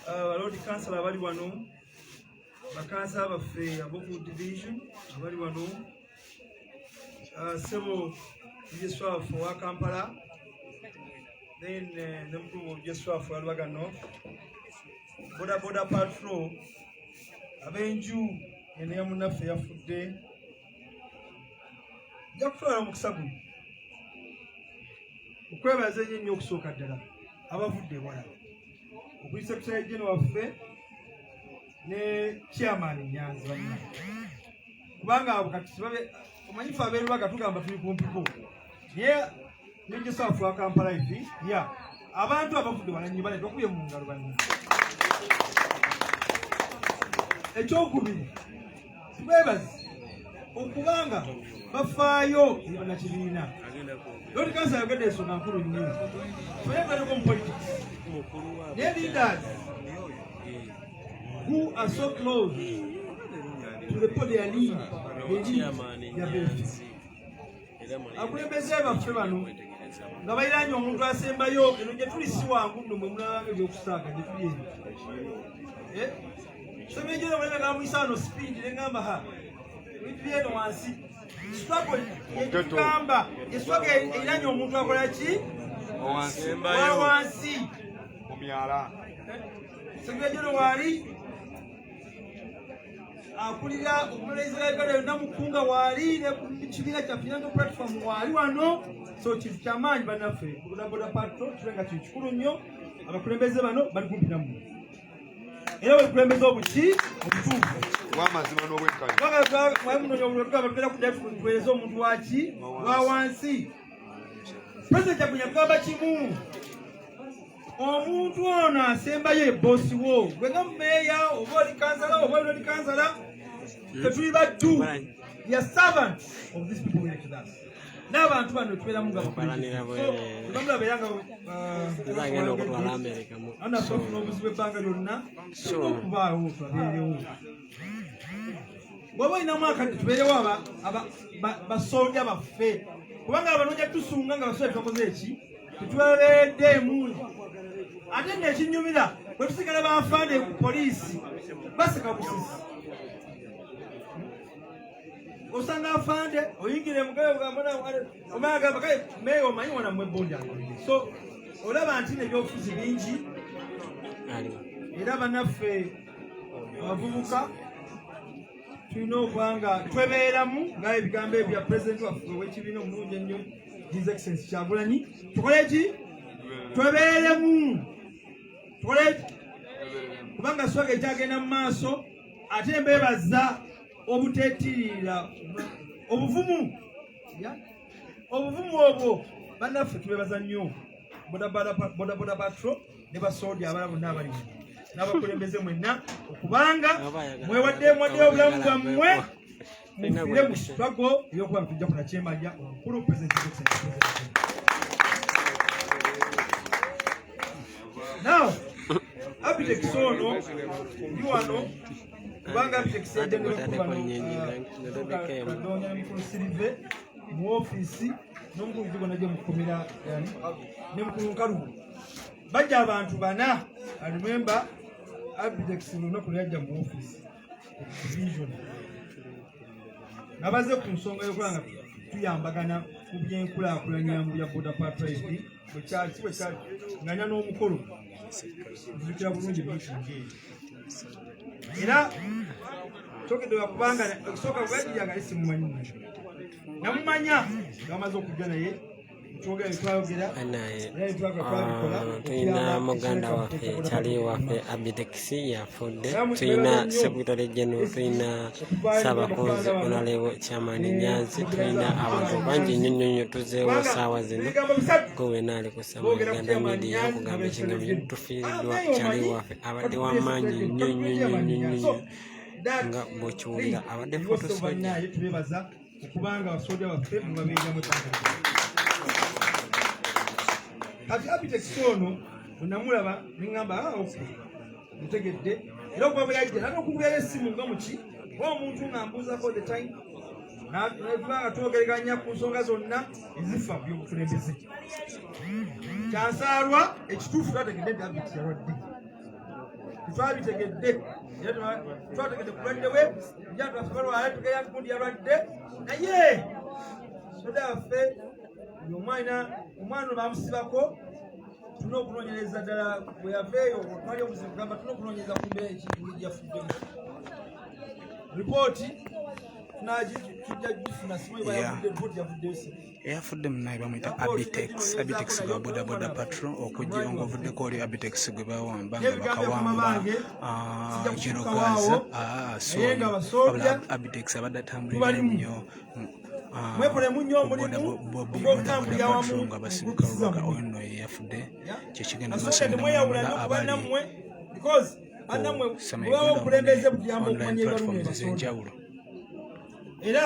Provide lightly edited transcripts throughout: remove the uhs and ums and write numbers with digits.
Lord Councillor abali wano, bakansala baffe ab'oku division abali wano, Sebo Jeswafu wa Kampala, then the mkulu Jeswafu wa Lubaga North, Boda Patrol, abenju ene yamunaffe yafudde, nja kutwala mukisa guno okwebaza ennyo okusooka ddala abavudde wala okuli Secretary General waffe ne Chairman Nyanzi banyina kubanga abo kati omanyifu abeerubaga tugamba tuli kumpiku naye Jeswafu wa Kampala ivi abantu abavudde wala nnyo bale bakubye mu ngalo banyina. Ekyokubiri tubeebaze okubanga bafaayo bannakibiina. Lord Councillor ayogedde ensonga nkulu nnyo toyagala mu politics naye leaders who are so close to the people they are leading their benefits. Akulembeze baffe bano nga bayiranye omuntu asembayo eno gye tuli si wangu nno mwe mulabanga ebyokusaaga gye tuli ebyo sebenjera wena gamuisano speed nengamba wipieno wansi struggle yekamba struggle iranye omuntu akola ki wansi omyala sebenjera wali akulira okulezera gale namukunga wali ne kibira kya financial platform wali wano so kintu kyamanyi banaffe boda patrol tulenga kikulu nnyo abakulembeze bano bali kumpi nammwe. Era wekulembeze obuki obutuufu wamazima n'obwekkanya mwamunonya obulwetugamba tugenda kutuweereza omuntu waki wa wansi. President Kyagulanyi agamba kimu omuntu ono asembayo ebosi wo gwenga mumeeya oba oli kansala oba oli kansala tetuli baddu ya servant of these people elected us. N'abantu bano tubeeramu nga bamula beeranga agenda okutwala Amerika anasofuna obuzibu ebbanga lyonna okubaawo twabeerewo bw'oba olinamu akadde tubeerewo basolja baffe kubanga abanojja tusunga nga basolja twakoze eki tetubabeereddeemu. Ate ng'ekinyumira bwe tusigala banfaane ku poliisi baseka busisi osanga afande oyingire mugayo omagamba kale meyo omanyi wana mwebonja so olaba nti nebyobufuzi bingi era bannaffe abavubuka tulina okubanga twebeeramu nga ebigambo ebya pulezidenti waffe ow'ekibiina omulungi ennyo His Excellency Kyagulanyi tukole ki twebeeremu tukole kubanga swaga ekyagenda mu maaso ate mbeebaza obuteetirira obuvumu obwo bannaffe tubeebaza nnyo boda patrol ne basolja abala bonna abali n'abakulembeze mwenna okubanga mwewaddeyo obulamu bwammwe mufire mu struggle ey'okuba tujja kunakyemanja omukulu President. Now Abitex ono ndi wano kubanga Abitex yajjanga okubadonya mukulu Sirive mu ofiisi n'omukulu Kigo najja mukomera ne mukulu Nkalubo bajja abantu bana alimemba Abitex lunaku lwajja mu ofiisi vision nabaze ku nsonga y'okuba nga tuyambagana ku byenkulaakulanya ya boda patrol bwekyali nganya n'omukolo tuzikira bulungi ebintu era kyogedde wakubanga okusooka bwagiryaga lisimumanyi namumanya ngamaze okujja naye tulina muganda waffe kyali waffe Abitex yafudde, tulina Secretary General, tulina Ssaabakonzi Honorable Chairman Nyanzi, tulina abantu bangi nnyo tuzeewo saawa zino gowe naali kusaba Uganda Media okugamba ekigambo tufiiriddwa kyali waffe abadde w'amaanyi nnyo nga bw'okiwulira abadde fotosoja okubanga abasolja baffe mubabeeramu ati Abitex ono bwenamulaba neŋŋamba mutegedde era okuba bwe yajja nate okubuyayo essimu nga muki oba omuntu ng'ambuuzako the time nabanga twogeraganya ku nsonga zonna ezifa by'obukulembeze kyansaalwa ekituufu tategedde nti Abitex yalwadde twabitegedde era twategedde kulwadde we njatu affe balwala tugeya gundi yalwadde naye soda yaffe omwana bamusibako tulina okunoonyereza ddala bwe yaveeyo twali obuzibu kugamba tulina okunoonyereza kumbe ekintu yafuddemu ripooti tujja gifuna simanyi bayavudde ripooti yavuddeyo eyafudde munaye bamuyita Abitex gwa bodaboda patro okujja ng'ovuddeko oli Abitex gwe bawamba nga bakawamba Kirogaza Abitex abadde atambulira nnyo mwepulemu nnyo omulimu gw'okutambulira wamu nga basibika olubaga oyo nno yeyafudde kyekigenda mweyawula nokubannammwe because bannammwe mubawo obukulembeze butuyamba okumanya ebalumi ez'enjawulo era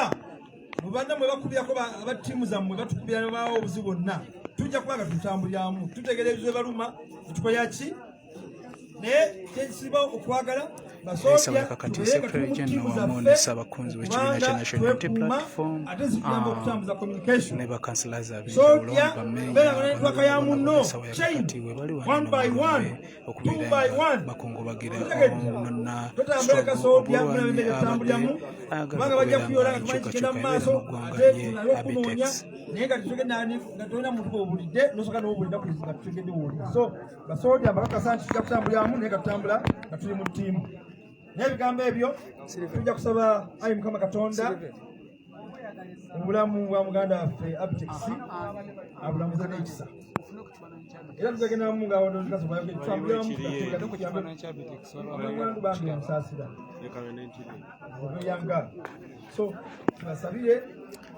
mubannammwe bakubyako aba ttiimu zammwe batukubira bawo obuzibu bonna tujja kuba nga tutambuliramu tutegereza ebaluma tukola ki naye kyekisiba okwagala Esaba kakati Secretary General wamuonesa abakunzi b'ekibiina kya National Unity Platform ne bakansalazi ab'enjawulo bammeeya ya munno we bali wano okubeera bakungubagira na kubanga bajja kuyola nga tumanyi kigenda mu maaso ate nayokumoonya naye nga tutugenda nga tolina muntu bwobulidde nosooka nobulidda kuliza nga tutugedde wulira so basoodya mbakakasa nti tujja kutambuliramu naye nga tutambula nga tuli mu ttiimu n'ebigambo ebyo tujja kusaba ayi Mukama Katonda obulamu bwa muganda waffe Abitex abulamuze n'ekisa era tutegendamu nga tutambuliramu bange musaasira yanga so tubasabire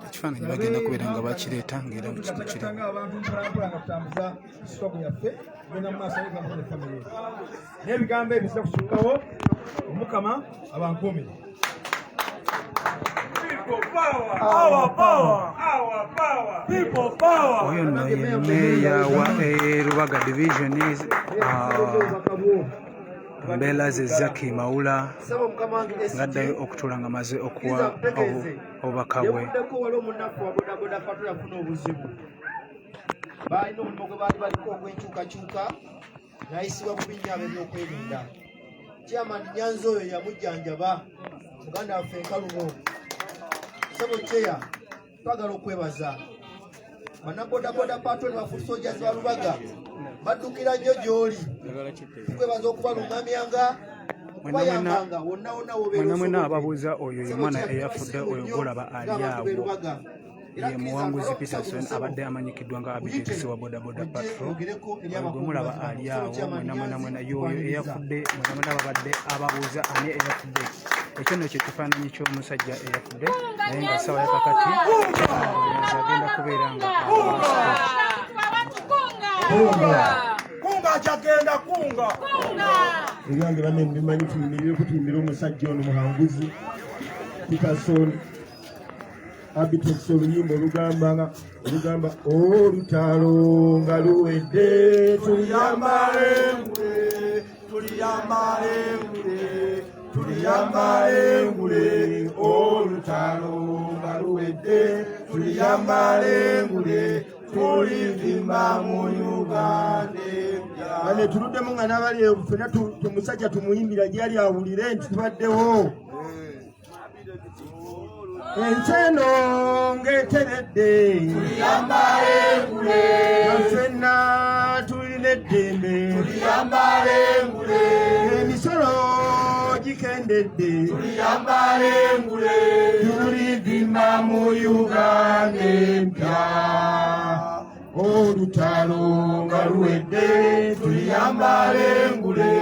ekifaananyi bagenda kubeera nga bakireeta ng'era mu kitundu kiranga abantu mpolampola nga tutambuza sitoku yaffe genda mu maaso ne famire n'ebigambo ebyo sira kukyukawo omukama abankuumire oyo nno ye mmeeya wa Lubaga division mbeera ze Zaki Mawula ng'addayo okutuula nga maze okuwa obubaka bwe balina omulimu gwe baali baliko ogw'enkyukakyuka nayisibwa mu binnya ebyokwerinda chairman Nyanzi oyo yamujjanjaba muganda waffe Nkalubo Sebo Cheya twagala okwebaza bannabodaboda patron bafu soldiers ba Lubaga baddukira nnyo gy'oli tukwebaza okubalungamyanga okubayambanga wonna wonna mwena ababuuza oyo ye mwana eyafudde oyo golaba ali awo ye muwanguzi Peterson abadde amanyikiddwa nga Abitex wa bodaboda patro gwe mulaba ali awo mwena yoyo eyafudde mwena babadde ababuuza ani eyafudde ekyo nno kyekifaananyi ky'omusajja eyafudde naye nga ssaawa yakakati agenda kubeera nga kunga kyagenda kunga ebyange banne mbimanyi tuyimirire kutuyimirira omusajja ono muhanguzi Peterson Abitex oluyimba olugamba olutalo nga luwedde tuliyambale engule olutalo nga luwedde tuliyambale engule tulivimba mu Uganda ane tuluddemu nga n'abali fena tumusajja tumuyimbira gyali awulire nti tubaddewo Enteno ngeteredde tuliyambale engule ffenna tulina eddembe tuliyambale engule emisolo gikendedde tuliyambale engule tulivimba mu Uganda empya olutalo nga luwedde tuliyambale engule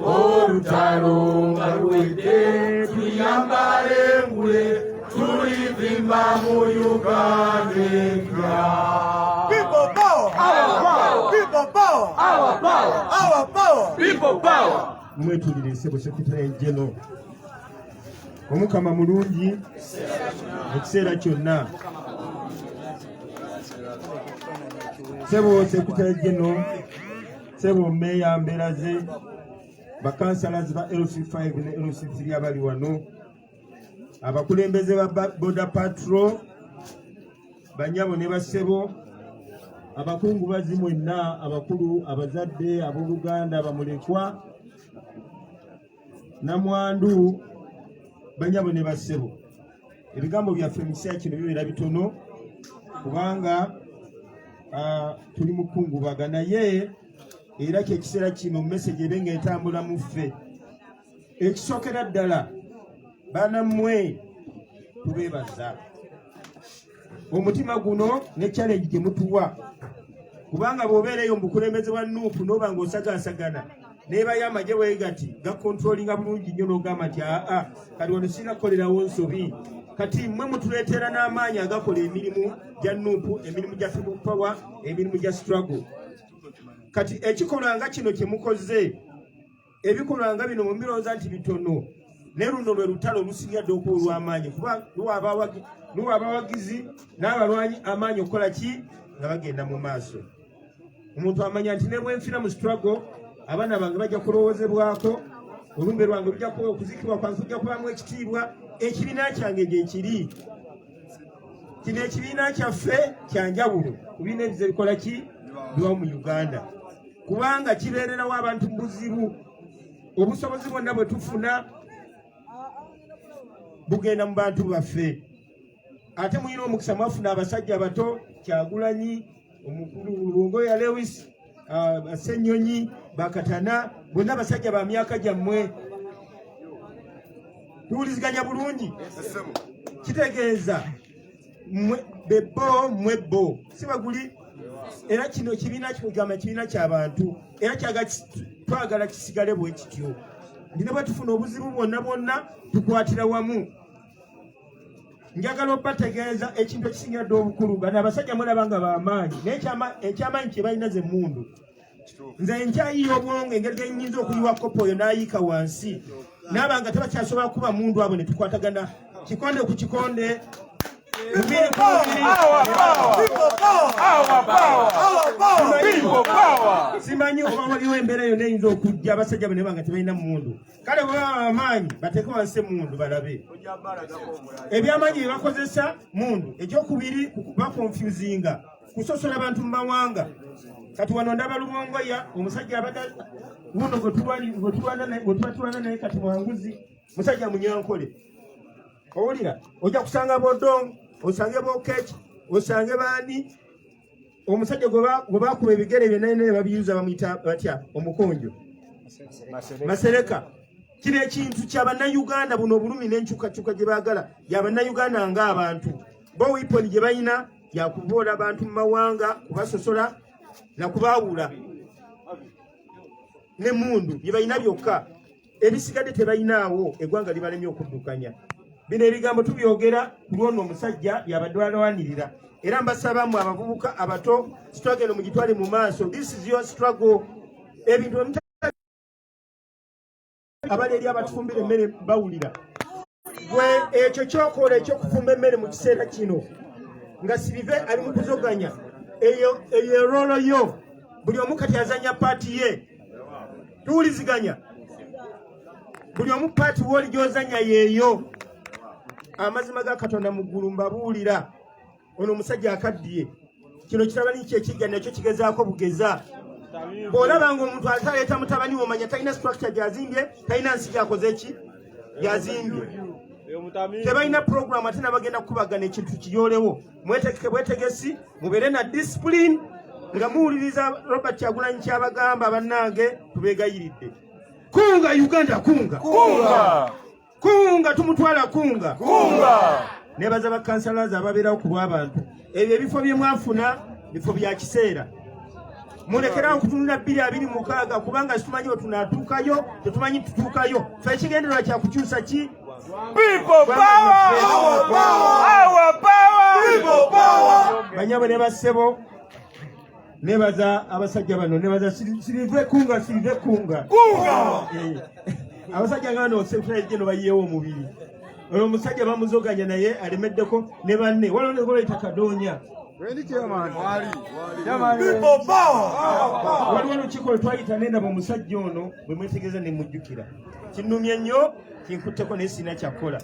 olutalo nga luwedde tuliyambale engule tulivimba mu Uganda empya. People power! Our power! Mwetulire Ssebo Secretary General omukama mulungi ekiseera kyonna. Ssebo Secretary General, Ssebo Meeya Mberaze, bakansalazi ba LC5 ne LC3 abali wano, abakulembeze ba boda patro banyabo ne bassebo abakungu bazimwenna abakulu abazadde abooluganda abamulekwa namwandu banyabo ne bassebo ebigambo byaffe mu kiseera kino bibeera bitono kubanga tuli mukungubaga naye era kyekiseera kino message ebe ng'etambula mu ffe ekisookera ddala banammwe tubeebaza omutima guno ne challenge gye mutuwa kubanga bw'obeereyo mu bukulembeze bwa Nuupu n'oba ng'osagaasagana neebayo amagye weegati gakontrolinga bulungi nnyo n'ogamba nti aa kati wano sirina kukolerawo nsobi kati mmwe mutuleetera n'amaanyi agakola emirimu gya Nuupu emirimu gya People Power emirimu gya struggle kati ekikolwa nga kino kye mukoze ebikolwa nga bino mubirowooza nti bitono ne luno lwe lutalo olusinga ddala okuba olw'amaanyi kuba luwa abawagizi n'abalwanyi amaanyi okukola ki nga bagenda mu maaso omuntu amanya nti ne bwenfira mu struggle abaana bange bajja kulowoozebwako olumbe lwange lujja kuba okuzikibwa kwange kujja kubamu ekitiibwa ekibiina kyange gye kiri kino ekibiina kyaffe kyanjawulo ku bibiina ebize bikola ki biwamu mu Uganda kubanga kibeererawo abantu mu buzibu obusobozi bwonna bwe tufuna bugenda mu bantu baffe ate muyina omukisa mwafuna abasajja bato Kyagulanyi omukulu Lubongoya Lewis Ssenyonyi Bakatana bonna abasajja ba myaka gyammwe tuwuliziganya bulungi kitegeeza mwebbo si baguli era kino kibiina kigamba kibiina ky'abantu era twagala kisigale bwe kityo ndi ne bwe tufuna obuzibu bwonna tukwatira wamu njagala obategeeza ekintu ekisingira ddala obukulu nga n'abasajja mulaba nga b'amaanyi naye ekyamaanyi kye balina ze emmundu nze nkyayiya obwongo engeri gye nnyinza okuyiwa kopo oyo n'ayiika wansi naaba nga tebakyasobola kuba mundu abo ne tukwatagana kikonde ku kikonde simanyi oba waliwo embeera yonna eyinza okujja abasajja bane banga tebalina mundu kale bwebaba amaanyi bateeke wansi mundu balabe ebyamaanyi bye bakozesa mundu ekyokubiri bakonfusinga kusosola abantu mu mawanga kati wano ndaba Lubongoya omusajja abadde guno gwetulwana naye kati mwanguzi musajja munyankole owulira ojja kusanga Bodong osange Bokech osange baani omusajja gwe bakuba ebigere byenanene babiyuza bamuyita batya omukonjo Masereka kino ekintu ky'abannayuganda buno obulumi n'enkyukakyuka gye baagala y'abannayuganda ng'abantu bo wiponi gye balina yakuvoola abantu mu mawanga kubasosola na kubaawula ne mundu bye balina byokka ebisigadde tebalinaawo eggwanga libalemye okuddukanya bino ebigambo tubyogera ku lwono omusajja yabadde alwanirira era mbasaba mu abavubuka abato struggle mu gitwale mu maaso this is your struggle ebintu abali eri abatufumbira emmere bawulira gwe ekyo kyokola ekyokufumba emmere mu kiseera kino nga Sirive ali mu kuzoganya eyo rolo yo buli omu kati azanya paati ye tuwuliziganya buli omu paati woli gyozanya yeeyo amazima ga Katonda mu ggulu mbabuulira ono omusajja akaddiye kino kitabani kyekigga nakyo kigezaako bugeza bw'olaba ng'omuntu ataleeta mutabani womanya talina structure gyazimbye talina nsi gyakoze ki gyazimbye tebalina program ate nabagenda kukubagana ekintu kiyolewo mwetekeke bwetegesi mubeere na discipline nga muwuliriza Robert Kyagulanyi kyabagamba bannange tubeegayiridde kunga Uganda kunga tumutwala kunga nebaza bakansalaza ababeerawo ku lw'abantu ebyo ebifo bye mwafuna bifo bya kiseera mulekerawo kutunula 226 kubanga situmanyi we tunaatuukayo tetumanyi tutuukayo fe ekigendererwa kya kukyusa ki banyabo ne bassebo nebaza abasajja bano nebaza Sirive kunga abasajja nga bano sekutageno bayiyewo omubiri oyo omusajja bamuzoganya naye alemeddeko ne banne waliwo ne golayita Kadoonya waliwo olukiiko lwe twayita nendaba omusajja ono bwe mwetegeeza ne mujjukira kinnumye nnyo kinkutteko naye sirina kyakkola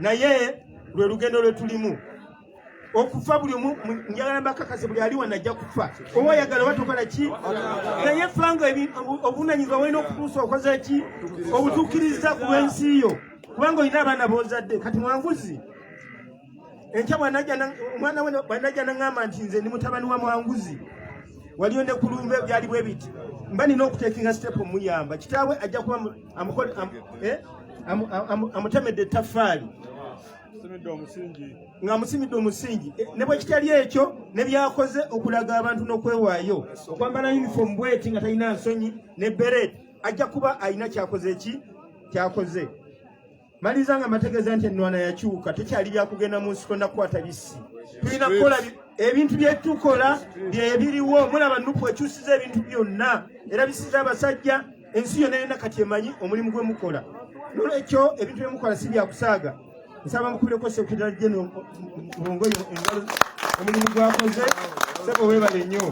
naye lwe lugendo lwe tulimu okufa buli omu njagala mbakakase buli ali wano ajja kufa oba oyagala oba tokola ki naye fanga obuvunanyizibwa walina okutuusa okoze ki obutuukiriza ku lw'ensi yo kubanga olina abaana b'ozadde kati Mwanguzi enkya omwana we bwanajja naŋŋamba nti nze ndi mutabani wa Mwanguzi waliyo ne kulumbe byali bwe biti mba nina okuteekinga sitepu omuyamba kitaawe ajja kuba amutemedde ettaffaali ng'amusimidde omusingi ne bwe kitali ekyo ne byakoze okulaga abantu n'okwewaayo okwambala yunifoomu bweti nga talina nsonyi ne beret ajja kuba alina kyakoze maliriza nga mategeeza nti ennwana yakyuka tekyali byakugenda mu nsiko nakukwata bisi tulina kukola ebintu bye tukola byebiriwo mulaba Nuupu ekyusiza ebintu byonna era bisiza abasajja ensi yonna erina kati emanyi omulimu gwe mukola nolwekyo ebintu bye mukola si byakusaaga nsaba mukubireko sekretary general Rongoyo engalo omulimu gwakoze sebo weebale nnyo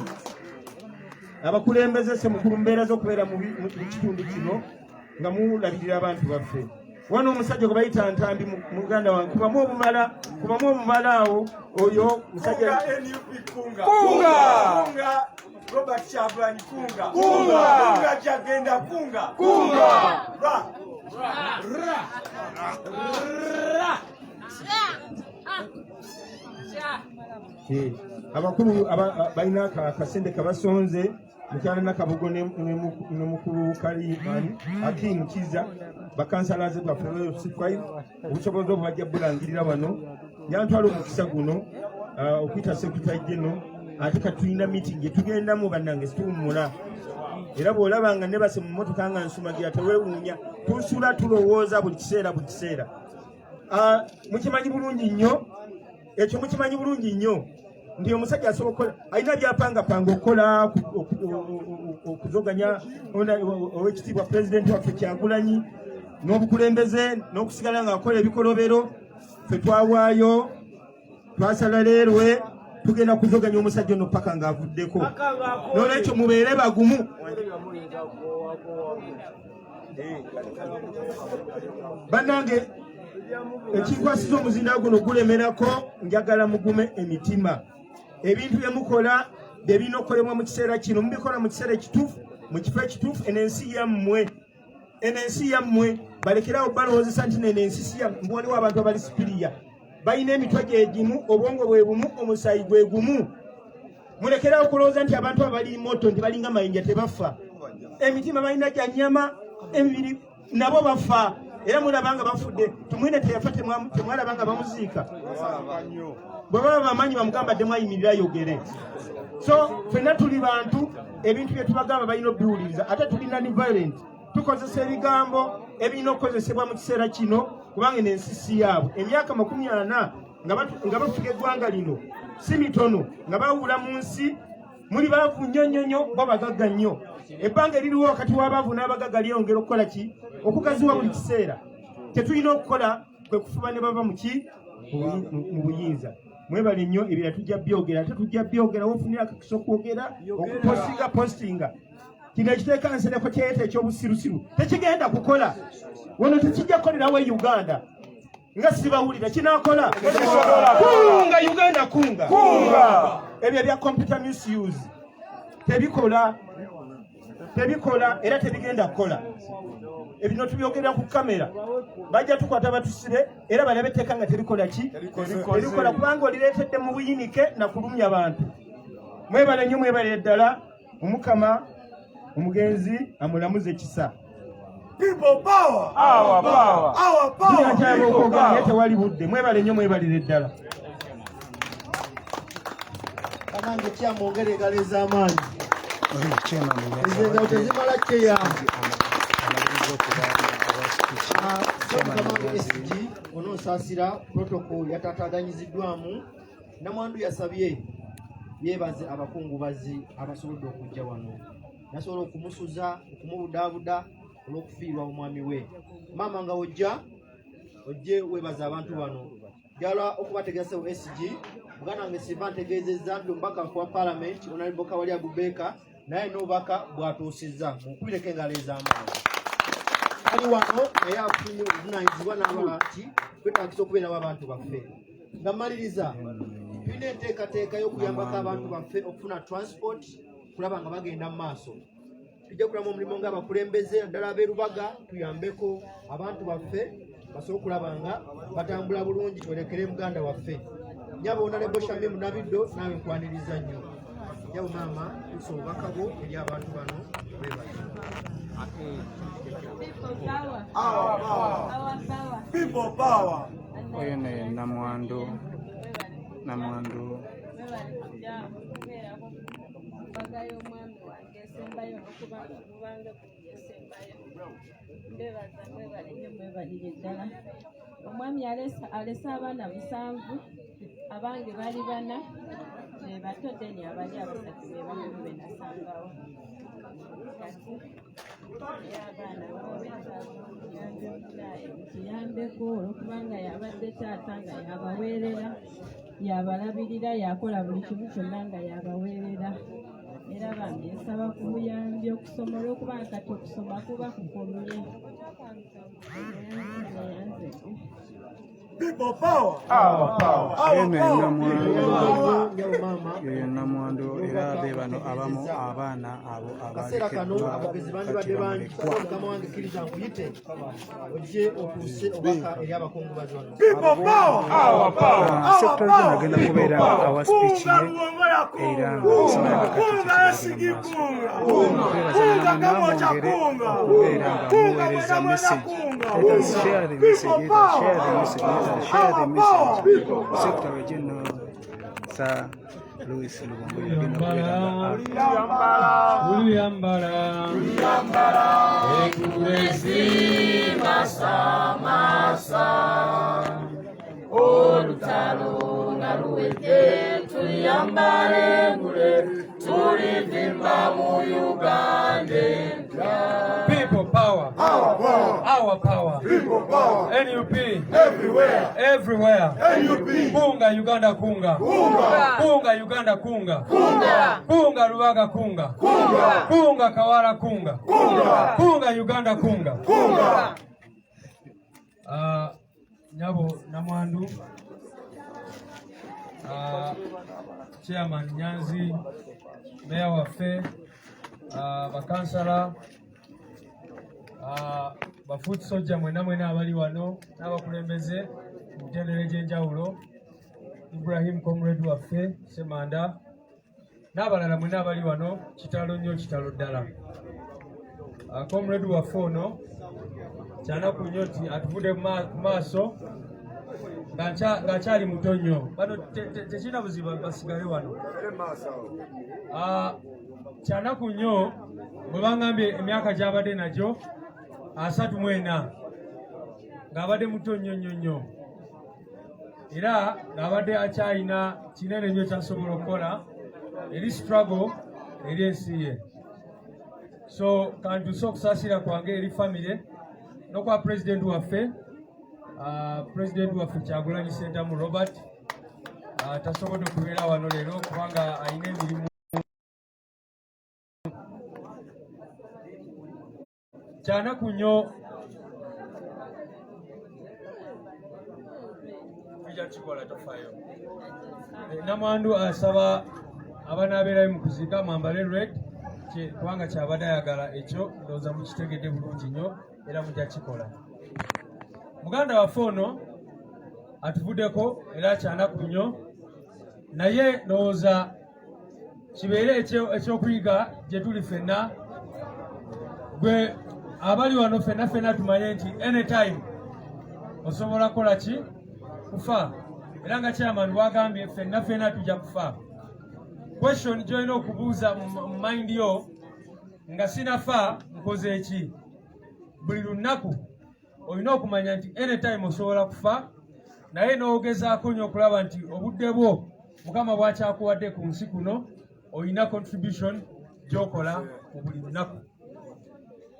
abakulembeze se mukulu mbeera z'okubeera mu kitundu kino nga mulabirira abantu baffe wano omusajja gwe bayita Ntambi muganda wange kubamu obumala awo oyo musajja kunga Robert Chabrani kunga jagenda kunga abakulu balina akasente kabasonze mukyala Nakabugo ne mukulu Kalimani Aking Kiza bakansalaze bwaffe obusobozi obubajja bulangirira wano yantwala omukisa guno okuyita sekretary general ate katulina meeting etugendamu bannange situwummula era bw'olabanga ne base mu mmotoka nga nsumagira teweewuunya tusula tulowooza buli kiseera mukimanyi bulungi nnyo ekyo mukimanyi bulungi nnyo nti omusajja asobola okukola alina byapangapanga okukola okuzoganya owekitiibwa pulezidenti waffe Kyagulanyi n'obukulembeze n'okusigala nga akola ebikolobero ffe twawaayo twasala leerwe tugenda kuzoganya omusajja ono paka ng'avuddeko n'olwekyo mubeere bagumu bannange ekinkwasiza omuzinda guno gulemerako njagala mugume emitima ebintu bye mukola bye birina okukolebwa mu kiseera kino mubikola mu kiseera ekituufu mu kifo ekituufu eno ensi yammwe balekerawo balowoozesa nti neno ensi si yammwe waliwo abantu abali sipiriya balina emitwe gye gimu obwongo bwe bumu omusaayi gwe gumu mulekerawo okulowooza nti abantu abali moto nti balinga mayinja tebafa emitima balina gya nnyama emibiri nabo bafa era mulabanga bafudde tumwine teyafa temwalabanga bamuziika bwe baba bamanyi bamugamba dde mwayimirira yogere so ffenna tuli bantu ebintu bye tubagamba balina obiwuliriza ate tulina ni violent tukozesa ebigambo ebirina okukozesebwa mu kiseera kino kubanga n'ensi si yaabwe emyaka 40 nga bafuga eggwanga lino si mitono nga bawula mu nsi muli baavu nnyo bo bagagga nnyo ebbanga eririwo wakati w'abaavu n'abagagga lyongera okukola ki okugaziwa buli kiseera tetulina okukola kwe kufuba ne bava mu buyinza mwebale nnyo ebira tujja byogera ate tujja byogera wofunira akakisa okwogera okupostinga kino ekiteeka nsereko kyeyeta ekyobusirusiru tekigenda kukola wano tekijja kukolerawo e Uganda nga sibawulira kinakola kunga Uganda kunga ebyo bya computer misuse tebikola era tebigenda kukola ebino tubyogera ku kamera bajja tukwata batusibe era balabeteeka nga terikola ki terikola kubanga olireetedde mu buyinike nakulumya abantu mwebale nnyo mwebale ddala omukama omugenzi amulamuze kisa people power our power tewali budde mwebale nnyo mwebalire ddala kanange kyamwongere engalo ez'amaanyi ezengalo tezimala kyeyange SG onosaasira protocol yataataganyiziddwamu namwandu yasabye yeebaze abakungubazi abasobodde okujja wano nasobola okumusuza okumubudaabuda olw'okufiirwa omwami we maama nga ojje weebaze abantu bano jala okubategeesawo SG muganda wange siva ntegeezezza nti omubaka wa palamenti Honorable Kawalya Abubeka naye n'obubaka bwatuusizza mukubireko engalo ez'amaanyi ali wano naye afunye obuvunaanyizibwa n'aba nti twetagisa okubeerawo abantu baffe nga mmaliriza tulina enteekateeka y'okuyambako abantu baffe okufuna transport kulaba nga bagenda mu maaso. Tujja kulaba omulimu ng'abakulembeze naddala ab'e Lubaga tuyambeko abantu baffe basobole okulaba nga batambula bulungi twolekere muganda waffe. Nyabo Honorable Shamim Nabiddo naawe nkwaniriza nnyo. Nyabo maama tusa obubaka bwo eri abantu bano People power. Oyo ne Namwandu omwami alese abaana 7 abange bali 4 be bato deni abali abasatu be bakulu be nasangawo kati abaana tuyambeko olwokubanga yabadde taata nga yabaweerera yabalabirira yakola buli kimu kyonna nga yabaweerera era bambi nsaba ku buyambi okusoma olwokubanga kati okusoma kuba kukomye. People power. Oyo Namwandu era be bano abamu abaana abo akaseera kano abagezi bandibadde bangi mukama wange kkiriza nkuyite ojje okuuse obubaka eri abakungubazi wano. Secretary General agenda kubeera awa speech ye era nga okubeera nga muweereza message. Let us share the message. Secretary General Sir Louis Lubongo yagenda olutalo nga luwedde tuyambale ngule tulivimba mu Uganda. People power. Our power. People power. NUP. Everywhere. NUP. Kunga Uganda kunga. Kunga Uganda kunga. Kunga Lubaga kunga. Kunga Kawala kunga. Kunga Uganda kunga. Nyabo Namwandu, Chairman Nyanzi, Mayor waffe, bakansala, bafuuti sojja mwena abali wano n'abakulembeze mu mitendera egy'enjawulo, Ibrahim Comrade waffe Semanda n'abalala mwena abali wano, kitalo nnyo kitalo ddala. Comrade waffe ono kyanaku nnyo nti atuvudde mu maaso ng'akyali muto nnyo. Bano tekirina buzibu basigale wano. Kyanaku nnyo bwe bangambye emyaka gy'abadde nagyo 34 ng'abadde muto nnyo era ng'abadde akyalina kinene nnyo kyasobola okukola eri struggle eri ensi ye. So kantuuse okusaasira kwange eri famire n'okwa president waffe Kyagulanyi Ssentamu Robert tasobodde okubeera wano leero kubanga alina emirimu. Kyanaku nnyo Namwandu asaba abanaabeerayo mu kuziika mwambale red kubanga kyabadde ayagala ekyo ndowooza mukitegedde bulungi nnyo era mujja kikola. Muganda waffe ono atuvuddeko era kyanaku nnyo naye ndowooza kibeere ekyokuyiga gye tuli ffenna gwe abali wano ffenna tumanye nti anytime osobola kukola ki kufa era nga chairman bwagambye ffenna tujja kufa. Question gy'olina okubuuza mu mind yo nga sinafa nkoze eki. Buli lunaku olina okumanya nti anytime osobola kufa naye n'ogezaako nnyo okulaba nti obudde bwo Mukama bw'akyakuwadde ku nsi kuno olina contribution gy'okola mu buli lunaku.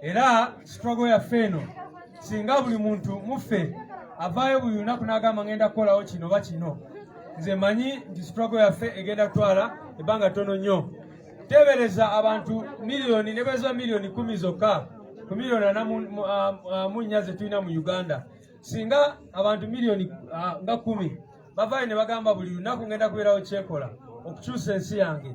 Era struggle yaffe eno singa buli muntu muffe avaayo buli lunaku n'agamba ngenda kukolawo kino oba kino, nze manyi nti struggle yaffe egenda kutwala ebbanga ttono nnyo. Teebereza abantu miliyoni ne beza miliyoni 10 zokka ku miliyoni 4 ze tulina mu Uganda. Singa abantu miliyoni nga 10 bavaayo ne bagamba buli lunaku ngenda kubeerawo kyekola okukyusa ensi yange,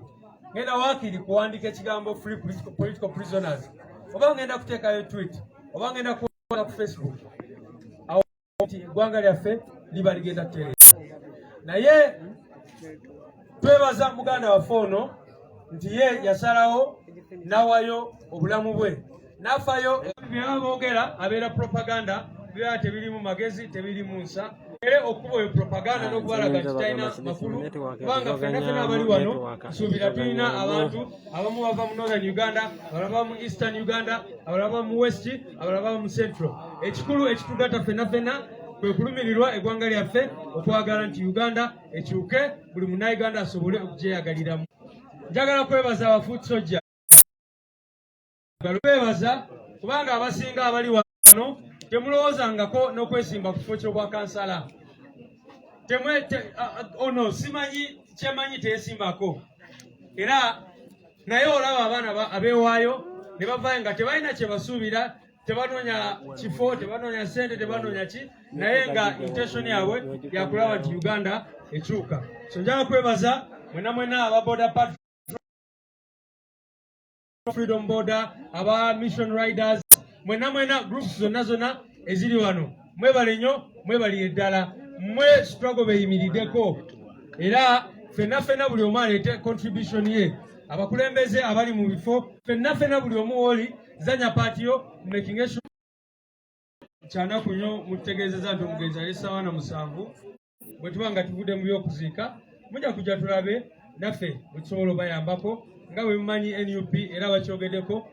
ngenda waakiri kuwandiika ekigambo free political prisoners, oba ngenda kuteekayo tweet, oba ngenda kuwanga ku Facebook, awo nti eggwanga lyaffe liba ligenda kutereeza. Naye twebaza muganda waffe ono nti ye yasalawo n'awayo obulamu bwe, n'afayo. Byaba boogera abeera propaganda, byaba tebirimu magezi, tebirimu nsa, era okuba eyo propaganda n'okubalaga nti talina makulu, kubanga ffenna abali wano nsuubira tulina abantu abamu bava mu Northern Uganda, abalala bava mu Eastern Uganda, abalala bava mu West, abalala bava mu Central. Ekikulu ekitugatta ffenna kwe kulumirirwa eggwanga lyaffe, okwagala nti Uganda ekyuke, buli munnayuganda asobole okugyeyagaliramu. Njagala kwebaza abafuuti sojja, kwebaza kubanga abasinga abali wano temulowoozangako n'okwesimba ku kifo ky'obwa kansala. Ono simanyi kyemanyi teyesimbako, era naye olaba abaana abeewaayo ne bavaayo nga tebalina kye basuubira, tebanoonya kifo, tebanoonya ssente, tebanoonya ki, naye nga intention yaabwe yakulaba nti Uganda ekyuka. So njagala kwebaza mwena aba border patrol, freedom border, aba mission riders, mwena groups zonna eziri wano, mwebale nnyo, mwebaliye ddala, mwe struggle beyimiriddeko, era ffenna buli omu aleete contribution ye. Abakulembeze abali mu bifo ffenna buli omu woli zanya paatiyo making sure kyanaku nnyo mutegeezeza nti omugenzi ali ssaawa na 7 bwe tuba nga tuvudde mu by'okuziika mujja kujja tulabe naffe bwe tusobola obayambako nga bwe mumanyi NUP era bakyogeddeko